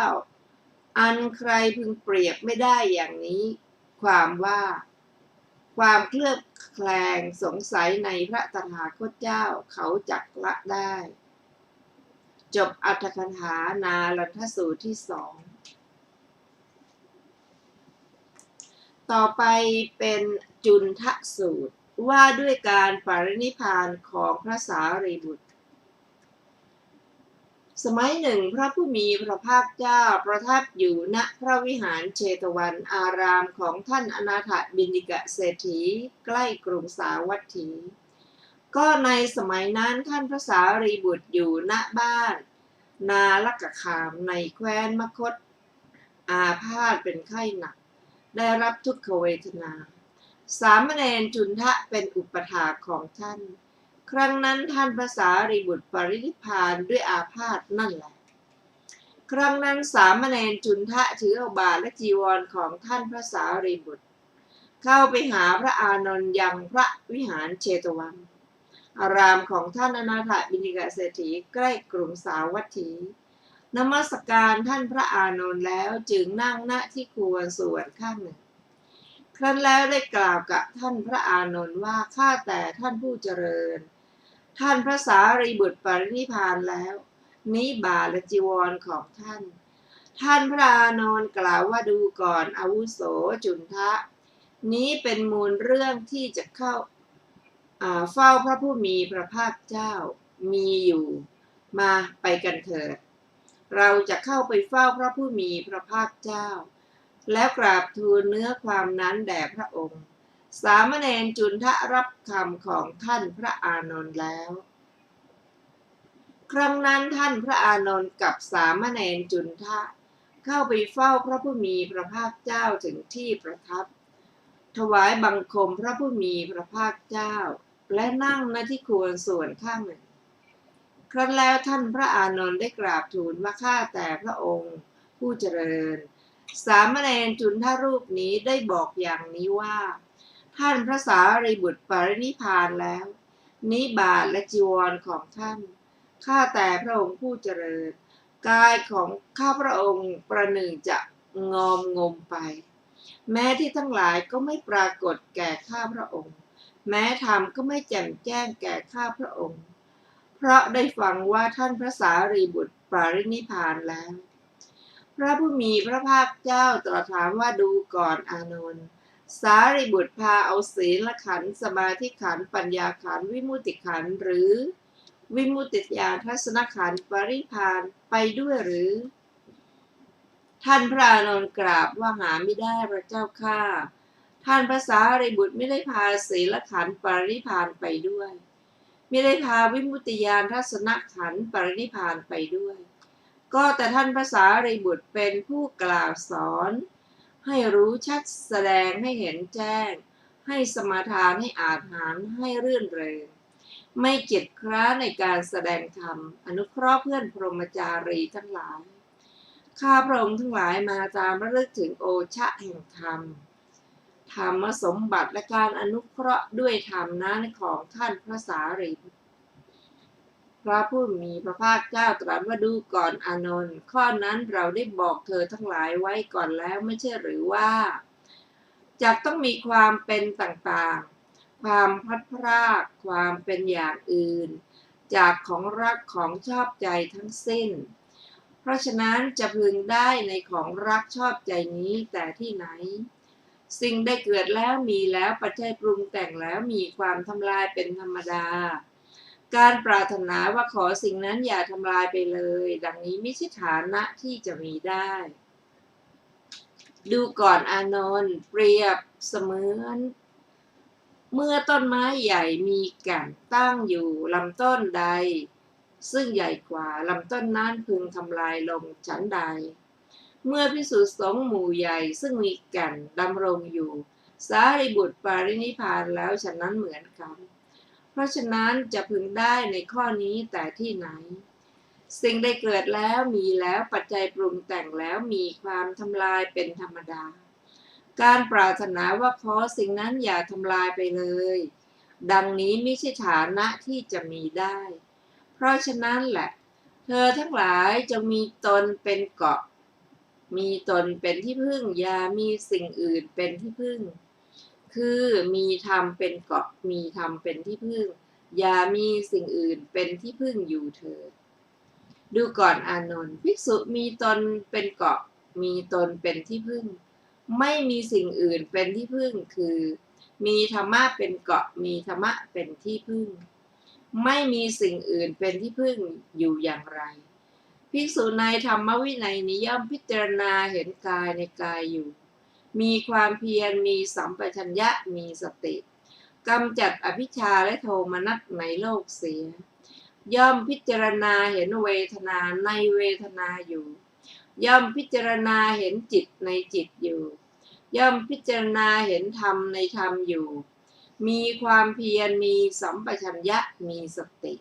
อันใครพึงเปรียบไม่ได้อย่างนี้ความว่าความเคลือบแคลงสงสัยในพระตถาคตเจ้าเขาจักละได้จบอรรถกถานาลันทสูตรที่2ต่อไปเป็นจุนทสูตรว่าด้วยการปรินิพพานของพระสารีบุตรสมัยหนึ่งพระผู้มีพระภาคเจ้าประทับอยู่ณพระวิหารเชตวันอารามของท่านอนาถบิณฑิกเศรษฐีใกล้กรุงสาวัตถีก็ในสมัยนั้นท่านพระสารีบุตรอยู่ณบ้านนาลกขามในแคว้นมคธอาพาธเป็นไข้หนักได้รับทุกขเวทนาสามเณรจุนทะเป็นอุปถากของท่านครั้งนั้นท่านพระสารีบุตรปรินิพพานด้วยอาพาธนั่นแหละครั้งนั้นสามเณรจุนทะถือเอาบาตรและจีวรของท่านพระสารีบุตรเข้าไปหาพระอานนท์ยังพระวิหารเชตวันอารามของท่านอนาถบิณฑิกเศรษฐีใกล้กรุงสาวัตถีนมัสการท่านพระอานนท์แล้วจึงนั่งณที่ควรส่วนข้างหนึ่งครั้นแล้วได้กล่าวกับท่านพระอานนท์ว่าข้าแต่ท่านผู้เจริญท่านพระสารีบุตรปรินิพพานแล้วนี้บาตรและจีวรของท่านพระอานนท์กล่าวว่าดูก่อนอาวุโสจุนทะนี้เป็นมูลเรื่องที่จะเข้าเฝ้าพระผู้มีพระภาคเจ้ามีอยู่มาไปกันเถิดเราจะเข้าไปเฝ้าพระผู้มีพระภาคเจ้าแล้วกราบทูลเนื้อความนั้นแด่พระองค์สามเณรจุนทะรับคำของท่านพระอานนท์แล้วครั้งนั้นท่านพระอานนท์กับสามเณรจุนทะเข้าไปเฝ้าพระผู้มีพระภาคเจ้าถึงที่ประทับถวายบังคมพระผู้มีพระภาคเจ้าและนั่งณที่ควรส่วนข้างหนึ่งครั้นแล้วท่านพระอานนท์ได้กราบทูลว่าข้าแต่พระองค์ผู้เจริญ สามเณรจุนทรูปนี้ได้บอกอย่างนี้ว่าท่านพระสารีบุตรปรินิพพานแล้วนิบาตและจีวรของท่านข้าแต่พระองค์ผู้เจริญกายของข้าพระองค์ประหนึ่งจะงอมงมไปแม้ที่ทั้งหลายก็ไม่ปรากฏแก่ข้าพระองค์แม้ธรรมก็ไม่แจ่มแจ้งแก่ข้าพระองค์เพราะได้ฟังว่าท่านพระสารีบุตรปรินิพพานแล้วพระผู้มีพระภาคเจ้าตรัสถามว่าดูก่อนอานนท์สารีบุตรพาเอาศีลขันธ์สมาธิขันธ์ปัญญาขันธ์วิมุตติขันธ์หรือวิมุตติญาณทัศนขันธ์ปรินิพพานไปด้วยหรือท่านพระอานนท์กราบว่าหาไม่ได้พระเจ้าข้าท่านพระสารีบุตรไม่ได้พาศีลขันธ์ปรินิพพานไปด้วยไม่ได้พาวิมุตติญาณทัศนขันธ์ปรินิพพานไปด้วยก็แต่ท่านพระสารีบุตรเป็นผู้กล่าวสอนให้รู้ชัดแสดงให้เห็นแจ้งให้สมาทานให้อาหารให้รื่นเริงไม่เกียจคร้าในการแสดงธรรมอนุเคราะห์เพื่อนพรหมจารีทั้งหลายข้าพระองค์ทั้งหลายมาตามระลึกถึงโอชะแห่งธรรมธรรมสมบัติและการอนุเคราะห์ด้วยธรรมนั้นของท่านพระสารีบุตรพระผู้มีพระภาคเจ้าตรัสว่าดูก่อนอานนท์ข้อนั้นเราได้บอกเธอทั้งหลายไว้ก่อนแล้วไม่ใช่หรือว่าจะต้องมีความเป็นต่างๆความพลัดพรากความเป็นอย่างอื่นจากของรักของชอบใจทั้งสิ้นเพราะฉะนั้นจะพึงได้ในของรักชอบใจนี้แต่ที่ไหนสิ่งได้เกิดแล้วมีแล้วปัจจัยปรุงแต่งแล้วมีความทำลายเป็นธรรมดาการปรารถนาว่าขอสิ่งนั้นอย่าทำลายไปเลยดังนี้ไม่ใช่ฐานะที่จะมีได้ดูก่อนอานนท์เปรียบเสมือนเมื่อต้นไม้ใหญ่มีแก่นตั้งอยู่ลำต้นใดซึ่งใหญ่กว่าลำต้นนั้นพึงทำลายลงฉันใดเมื่อภิกษุสงฆ์หมู่ใหญ่ซึ่งมีแก่นดำรงอยู่สารีบุตรปรินิพพานแล้วฉะนั้นเหมือนกันเพราะฉะนั้นจะพึงได้ในข้อนี้แต่ที่ไหนสิ่งได้เกิดแล้วมีแล้วปัจจัยปรุงแต่งแล้วมีความทำลายเป็นธรรมดาการปรารถนาว่าขอสิ่งนั้นอย่าทำลายไปเลยดังนี้ไม่ใช่ฐานะที่จะมีได้เพราะฉะนั้นแหละเธอทั้งหลายจงมีตนเป็นเกาะมีตนเป็นที่พึ่งอย่ามีสิ่งอื่นเป็นที่พึ่งคือมีธรรมเป็นเกาะมีธรรมเป็นที่พึ่งอย่ามีสิ่งอื่นเป็นที่พึ่งอยู่เถิดดูก่อนอานนท์ภิกษุมีตนเป็นเกาะมีตนเป็นที่พึ่งไม่มีสิ่งอื่นเป็นที่พึ่งคือมีธรรมะเป็นเกาะมีธรรมะเป็นที่พึ่งไม่มีสิ่งอื่นเป็นที่พึ่งอยู่อย่างไรภิกษุในธรรมวินัยนี้ย่อมพิจารณาเห็นกายในกายอยู่มีความเพียรมีสัมปชัญญะมีสติกำจัดอภิชฌาและโทมนัสในโลกเสียย่อมพิจารณาเห็นเวทนาในเวทนาอยู่ย่อมพิจารณาเห็นจิตในจิตอยู่ย่อมพิจารณาเห็นธรรมในธรรมอยู่มีความเพียรมีสัมปชัญญะมีสติ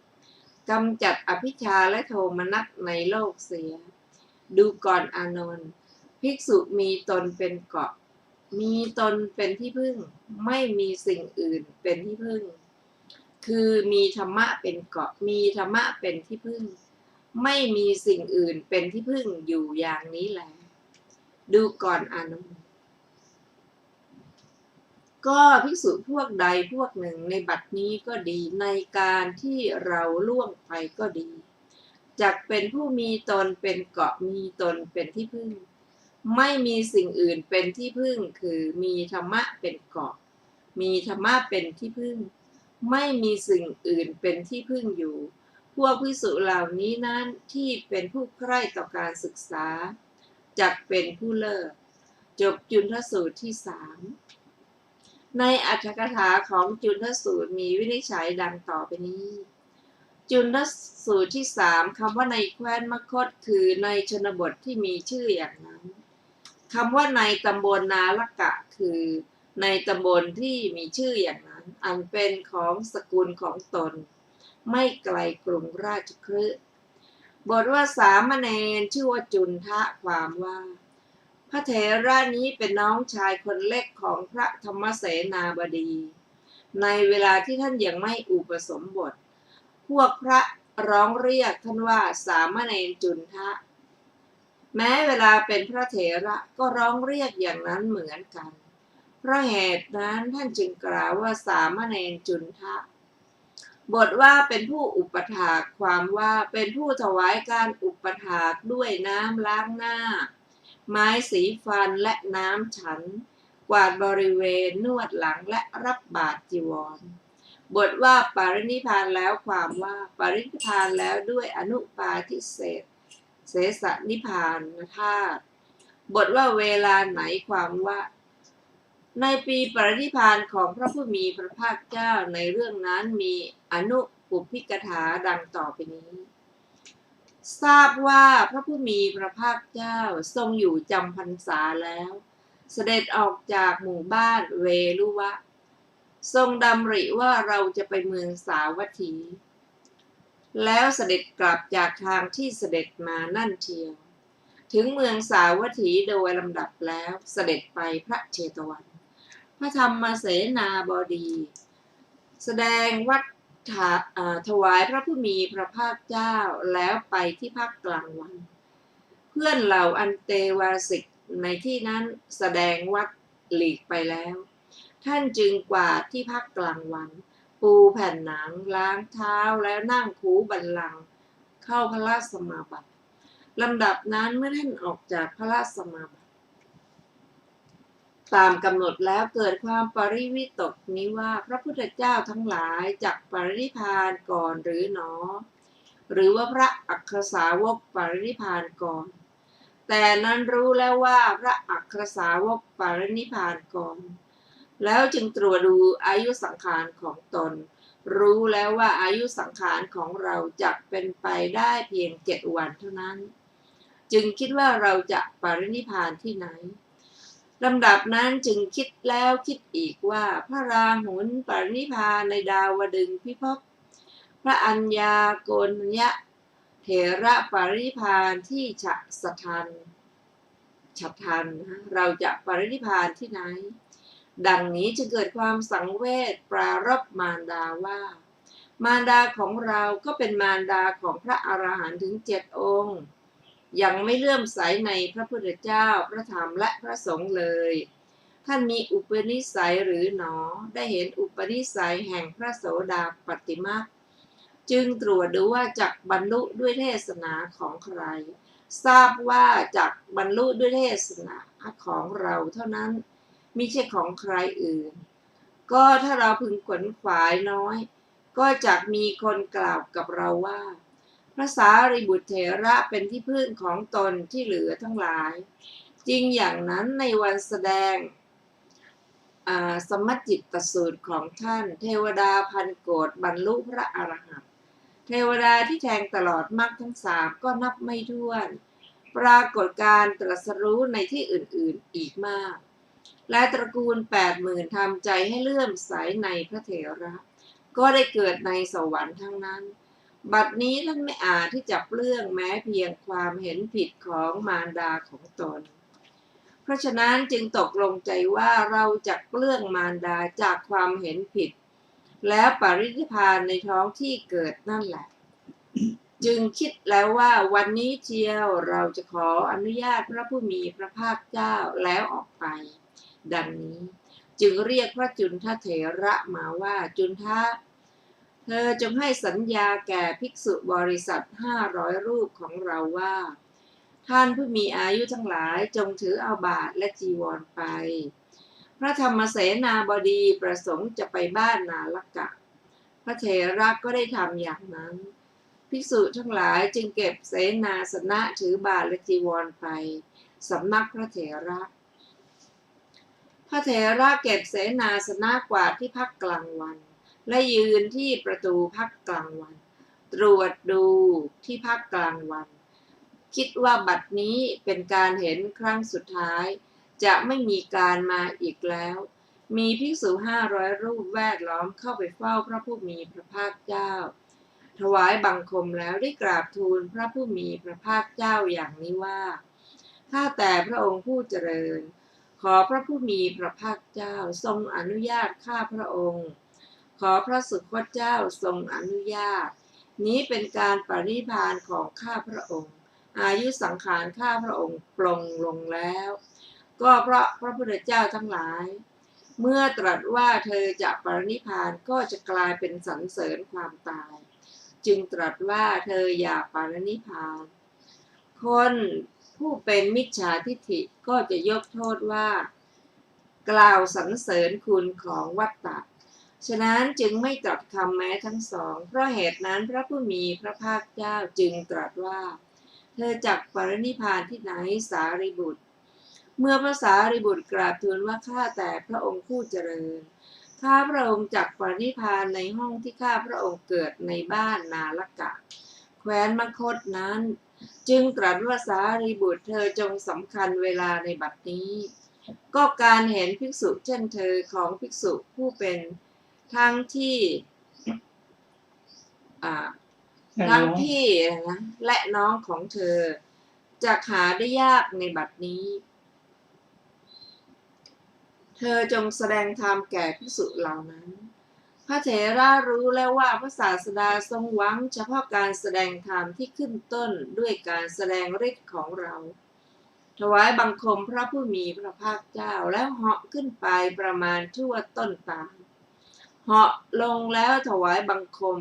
กำจัดอภิชฌาและโทมนัสในโลกเสียดูก่อนอานนท์ภิกษุมีตนเป็นเกาะมีตนเป็นที่พึ่งไม่มีสิ่งอื่นเป็นที่พึ่งคือมีธรรมะเป็นเกาะมีธรรมะเป็นที่พึ่งไม่มีสิ่งอื่นเป็นที่พึ่งอยู่อย่างนี้แหละดูก่อนอานนท์ก็ภิกษุพวกใดพวกหนึ่งในบัดนี้ก็ดีในการที่เราล่วงไปก็ดีจักเป็นผู้มีตนเป็นเกาะมีตนเป็นที่พึ่งไม่มีสิ่งอื่นเป็นที่พึ่งคือมีธรรมะเป็นเกาะมีธรรมะเป็นที่พึ่งไม่มีสิ่งอื่นเป็นที่พึ่งอยู่พวกภิกษุเหล่านี้นั้นที่เป็นผู้ใคร่ต่อการศึกษาจักเป็นผู้เลิศจบจุลสูตรที่3ในอรรถกถาของจุลสูตรมีวินิจฉัยดังต่อไปนี้จุลสูตรที่3คำว่าในแคว้นมคธคือในชนบทที่มีชื่ออย่างนั้นคำว่าในตำบลนาลกะคือในตำบลที่มีชื่ออย่างนั้นอันเป็นของสกุลของตนไม่ไกลกรุงราชคฤห์บทว่าสามเณรชื่อว่าจุนทะความว่า ระเถระนี้เป็นน้องชายคนเล็กของพระธรรมเสนาบดีในเวลาที่ท่านยังไม่อุปสมบทพวกพระร้องเรียกท่านว่าสามเณรจุนทะแม้เวลาเป็นพระเถระก็ร้องเรียกอย่างนั้นเหมือนกันเพราะเหตุนั้นท่านจึงกล่าวว่าสามเณรจุนทะบทว่าเป็นผู้อุปถากความว่าเป็นผู้ถวายการอุปถากด้วยน้ำล้างหน้าไม้สีฟันและน้ำฉันกวาดบริเวณนวดหลังและรับบาตรจีวรบทว่าปรินิพพานแล้วความว่าปรินิพพานแล้วด้วยอนุปาทิเศษเสสนิพพานธาตุบทว่าเวลาไหนความว่าในปีปรินิพพานของพระผู้มีพระภาคเจ้าในเรื่องนั้นมีอนุปุพพิกถาดังต่อไปนี้ทราบว่าพระผู้มีพระภาคเจ้าทรงอยู่จำพรรษาแล้วเสด็จออกจากหมู่บ้านเวลุวะทรงดำริว่าเราจะไปเมืองสาวัตถีแล้วเสด็จกลับจากทางที่เสด็จมานั่นเทียวถึงเมืองสาวัตถีโดยลำดับแล้วเสด็จไปพระเชตวันพระธรรมเสนาบดีแสดงวัดถวายพระผู้มีพระภาคเจ้าแล้วไปที่พักกลางวันเพื่อนเหล่าอันเตวาสิกในที่นั้นแสดงวัดหลีกไปแล้วท่านจึงกวาดที่พักกลางวันปูแผ่นหนังล้างเท้าแล้วนั่งคูบัลลังก์เข้าพระสมาบัติลำดับนั้นเมื่อท่านออกจากพระสมาบัติตามกำหนดแล้วเกิดความปริวิตกนี้ว่าพระพุทธเจ้าทั้งหลายจักปรินิพพานก่อนหรือหนอหรือว่าพระอัครสาวกปรินิพพานก่อนแต่นั้นรู้แล้วว่าพระอัครสาวกปรินิพพานก่อนแล้วจึงตรวจดูอายุสังขารของตนรู้แล้วว่าอายุสังขารของเราจักเป็นไปได้เพียง7 วันเท่านั้นจึงคิดว่าเราจะปรินิพพานที่ไหนลำดับนั้นจึงคิดแล้วคิดอีกว่าพระราหุลปรินิพพานในดาวดึงส์พิภพพระอัญญาโกณยะเถระปรินิพพานที่ฉัตทันเราจะปรินิพพานที่ไหนดังนี้จึงเกิดความสังเวชปรารภมารดาว่ามารดาของเราก็เป็นมารดาของพระอรหันต์ถึง7 องค์ยังไม่เลื่อมใสในพระพุทธเจ้าพระธรรมและพระสงฆ์เลยท่านมีอุปนิสัยหรือหนอได้เห็นอุปนิสัยแห่งพระโสดาปัตติมรรคจึงตรวจดูว่าจักบรรลุด้วยเทศนาของใครทราบว่าจักบรรลุด้วยเทศนาของเราเท่านั้นมิใช่ของใครอื่นก็ถ้าเราพึงขวนขวายน้อยก็จักมีคนกล่าวกับเราว่าพระสารีบุตรเถระเป็นที่พึ่งของตนที่เหลือทั้งหลายจริงอย่างนั้นในวันแสดงสมจิตตสูตรของท่านเทวดาพันโกฏบรรลุพระอรหันต์เทวดาที่แทงตลอดมรรคทั้ง3ก็นับไม่ถ้วนปรากฏการตรัสรู้ในที่อื่นๆอีกมากและตระกูล80,000ทำใจให้เลื่อมใสในพระเถระก็ได้เกิดในสวรรค์ทั้งนั้นบัดนี้ท่านไม่อาจที่จะเปลื้องแม้เพียงความเห็นผิดของมารดาของตนเพราะฉะนั้นจึงตกลงใจว่าเราจะเปลื้องมารดาจากความเห็นผิดแล้วปรินิพพานในท้องที่เกิดนั่นแหละจึงคิดแล้วว่าวันนี้เชียวเราจะขออนุญาตพระผู้มีพระภาคเจ้าแล้วออกไปดังนี้จึงเรียกพระจุนทเถระมาว่าจุนทะเธอจงให้สัญญาแก่ภิกษุบริษัท500 รูปของเราว่าท่านผู้มีอายุทั้งหลายจงถือเอาบาตรและจีวรไปพระธรรมเสนาบดีประสงค์จะไปบ้านนาลกะพระเถระก็ได้ทำอย่างนั้นภิกษุทั้งหลายจึงเก็บเสนาสนะถือบาตรและจีวรไปสำนักพระเถระพระเถระเก็บเสนาสนะกวาดที่พักกลางวันและยืนที่ประตูพักกลางวันตรวจดูที่พักกลางวันคิดว่าบัดนี้เป็นการเห็นครั้งสุดท้ายจะไม่มีการมาอีกแล้วมีภิกษุ500 รูปแวดล้อมเข้าไปเฝ้าพระผู้มีพระภาคเจ้าถวายบังคมแล้วได้กราบทูลพระผู้มีพระภาคเจ้าอย่างนี้ว่า ข้าแต่พระองค์ผู้เจริญขอพระผู้มีพระภาคเจ้าทรงอนุญาตข้าพระองค์ขอพระสุคตเจ้าทรงอนุญาตนี้เป็นการปรินิพพานของข้าพระองค์อายุสังขารข้าพระองค์ปลงลงแล้วก็เพราะพระพุทธเจ้าทั้งหลายเมื่อตรัสว่าเธอจะปรินิพพานก็จะกลายเป็นสรรเสริญความตายจึงตรัสว่าเธออย่าปรินิพพานคนผู้เป็นมิจฉาทิฏฐิก็จะยกโทษว่ากล่าวสรรเสริญคุณของวัตตะฉะนั้นจึงไม่ตรัสคำแม้ทั้งสองเพราะเหตุนั้นพระผู้มีพระภาคเจ้าจึงตรัสว่าเธอจักปรินิพพานที่ไหนสารีบุตรเมื่อพระสารีบุตรกราบทูลว่าข้าแต่พระองค์ผู้เจริญข้าพระองค์จักปรินิพพานในห้องที่ข้าพระองค์เกิดในบ้านนาลกะแคว้นมคธนั้นจึงตรัสว่าสารีบุตรเธอจงสำคัญเวลาในบัดนี้ก็การเห็นภิกษุเช่นเธอของภิกษุผู้เป็นทั้งที่นะและน้องของเธอจะหาได้ยากในบัดนี้เธอจงแสดงธรรมแก่ภิกษุเหล่านั้นพระเถระรู้แล้วว่าพระศาสดาทรงหวังเฉพาะการแสดงธรรมที่ขึ้นต้นด้วยการแสดงฤทธิ์ของเราถวายบังคมพระผู้มีพระภาคเจ้าแล้วเหาะขึ้นไปประมาณทั่วต้นตาลเหาะลงแล้วถวายบังคม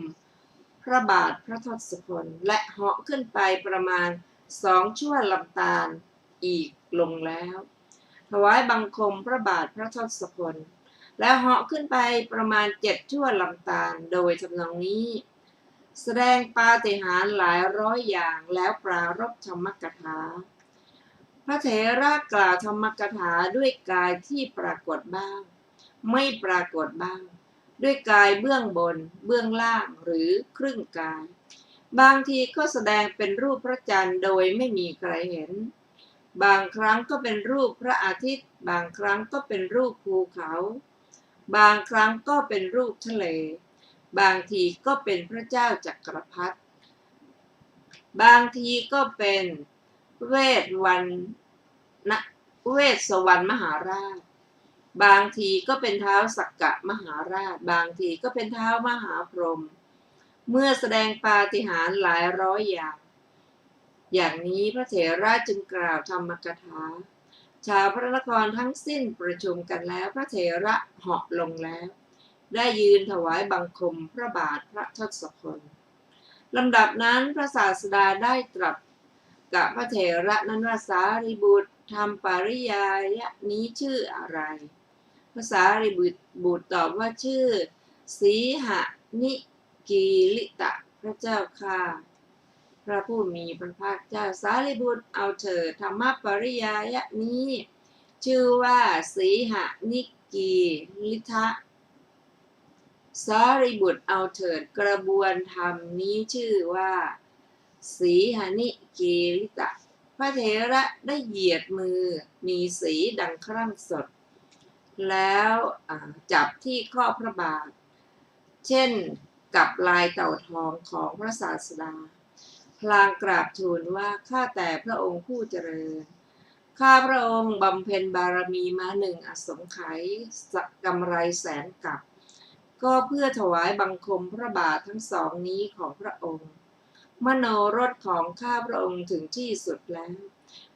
พระบาทพระทศพลและเหาะขึ้นไปประมาณ2 ชั่วลำตาลอีกลงแล้วถวายบังคมพระบาทพระทศพลแล้วเหาะขึ้นไปประมาณ7 ชั่วลำตาลโดยทำนองนี้แสดงปาฏิหาริย์หลายร้อยอย่างแล้วปรารภธรรมกถาพระเถระกล่าวธรรมกถาด้วยกายที่ปรากฏบ้างไม่ปรากฏบ้างด้วยกายเบื้องบนเบื้องล่างหรือครึ่งกายบางทีก็แสดงเป็นรูปพระจันทร์โดยไม่มีใครเห็นบางครั้งก็เป็นรูปพระอาทิตย์บางครั้งก็เป็นรูปภูเขาบางครั้งก็เป็นรูปทะเลบางทีก็เป็นพระเจ้าจักรพรรดิบางทีก็เป็นเวสสวรรณมหาราชบางทีก็เป็นท้าวสักกะมหาราชบางทีก็เป็นท้าวมหาพรหมเมื่อแสดงปาฏิหาริย์หลายร้อยอย่างนี้พระเถระจึงกล่าวธรรมกถาชาวพระนครทั้งสิ้นประชุมกันแล้วพระเถระเหาะลงแล้วได้ยืนถวายบังคมพระบาทพระทศพลลำดับนั้นพระศาสดาได้ตรัสกับพระเถระนั้นว่าสารีบุตรทำปริยายนี้ชื่ออะไรพระสารีบุตรตอบว่าชื่อสีหนิกีลิตะพระเจ้าค่ะพระผู้มีพระภาคเจ้าสารีบุตรเอาเถิดธรรมปริยายนี้ชื่อว่าสีหนิกีลิทะสารีบุตรเอาเถิดกระบวนธรรมนี้ชื่อว่าสีหนิกีลิตะพระเถระได้เหยียดมือมีสีดังครั่งสดแล้วจับที่ข้อพระบาทเช่นกับลายเต่าทองของพระศาสดาพลางกราบทูลว่าข้าแต่พระองค์ผู้เจริญข้าพระองค์บำเพ็ญบารมีมา1 อสงไขยกำไรแสนกับก็เพื่อถวายบังคมพระบาททั้งสองนี้ของพระองค์มโนรสของข้าพระองค์ถึงที่สุดแล้ว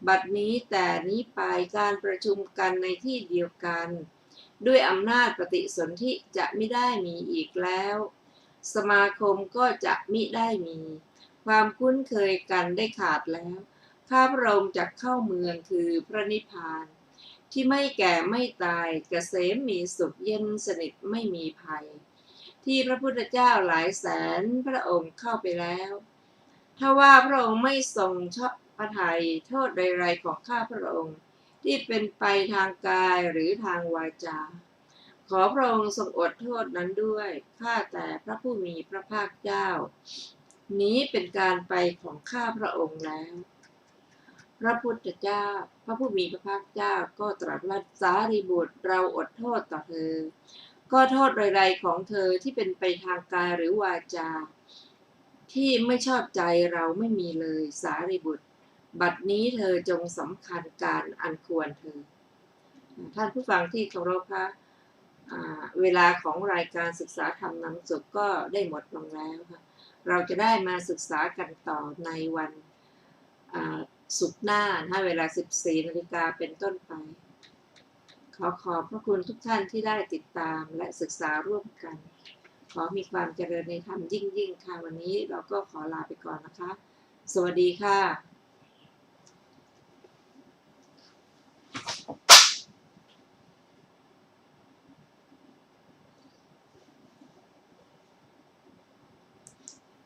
บัดนี้แต่นี้ไปการประชุมกันในที่เดียวกันด้วยอำนาจปฏิสนธิจะไม่ได้มีอีกแล้วสมาคมก็จะมิได้มีความคุ้นเคยกันได้ขาดแล้วข้าพระองค์จะเข้าเมืองคือพระนิพพานที่ไม่แก่ไม่ตายเกษมมีสุขเย็นสนิทไม่มีภัยที่พระพุทธเจ้าหลายแสนพระองค์เข้าไปแล้วถ้าว่าพระองค์ไม่ทรงชอบพระทัยโทษใดๆของข้าพระองค์ที่เป็นไปทางกายหรือทางวาจาขอพระองค์ทรงอดโทษนั้นด้วยข้าแต่พระผู้มีพระภาคเจ้านี้เป็นการไปของข้าพระองค์แล้วพระพุทธเจ้าพระผู้มีพระภาคเจ้าก็ตรัสว่าสารีบุตรเราอดโทษต่อเธอก็โทษใดๆของเธอที่เป็นไปทางกายหรือวาจาที่ไม่ชอบใจเราไม่มีเลยสารีบุตร บัดนี้เธอจงสำคัญการอันควรเธอท่านผู้ฟังที่เคารพคะเวลาของรายการศึกษาธรรมนำสุขก็ได้หมดลงแล้วค่ะเราจะได้มาศึกษากันต่อในวันศุกร์หน้าเวลา 14 นาฬิกาเป็นต้นไปขอบพระคุณทุกท่านที่ได้ติดตามและศึกษาร่วมกันขอมีความเจริญในธรรมยิ่งค่ะวันนี้เราก็ขอลาไปก่อนนะคะสวัสดีค่ะ